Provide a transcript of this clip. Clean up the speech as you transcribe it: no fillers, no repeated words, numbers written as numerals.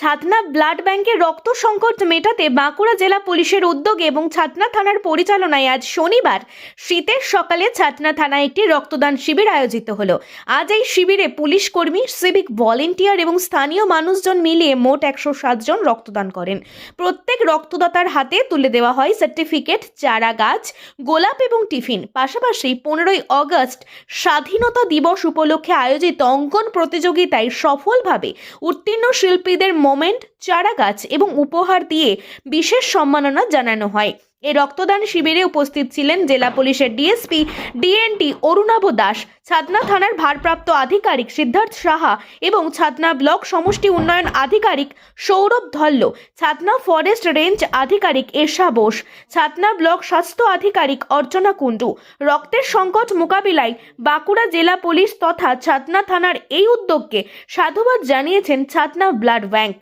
ছাতনা blood ব্যাংকের রক্ত সংকট মেটাতে বাঁকুড়া জেলা পুলিশের উদ্যোগে এবং ছাতনা থানার পরিচালনায় আজ শনিবার শীতের সকালে ছাতনা থানায় একটি রক্তদান শিবির আয়োজিত হলো। আজ এই শিবিরে পুলিশ কর্মী, সিভিক ভলেন্টিয়ার এবং স্থানীয় মানুষজন মিলিয়ে মোট 107 জন রক্তদান করেন। প্রত্যেক রক্তদাতার হাতে তুলে দেওয়া হয় সার্টিফিকেট, চারা গাছ, গোলাপ এবং টিফিন। পাশাপাশি 15ই আগস্ট স্বাধীনতা দিবস উপলক্ষে আয়োজিত অঙ্কন প্রতিযোগিতায় সফলভাবে উত্তীর্ণ শিল্পীদের মোমেন্ট, চারা গাছ এবং উপহার দিয়ে বিশেষ সম্মাননা জানানো হয়। এই রক্তদান শিবিরে উপস্থিত ছিলেন জেলা পুলিশের ডিএসপি ডিএনটি অরুণাভ দাস, ছাতনা থানার ভারপ্রাপ্ত আধিকারিক সিদ্ধার্থ সাহা এবং ছাতনা ব্লক সমষ্টি উন্নয়ন আধিকারিক সৌরভ ধল্ল, ছাতনা ফরেস্ট রেঞ্জ আধিকারিক এশা বোস, ছাতনা ব্লক স্বাস্থ্য আধিকারিক অর্চনা কুণ্ডু। রক্তের সংকট মোকাবিলায় বাঁকুড়া জেলা পুলিশ তথা ছাতনা থানার এই উদ্যোগকে সাধুবাদ জানিয়েছেন ছাতনা ব্লাড ব্যাংক।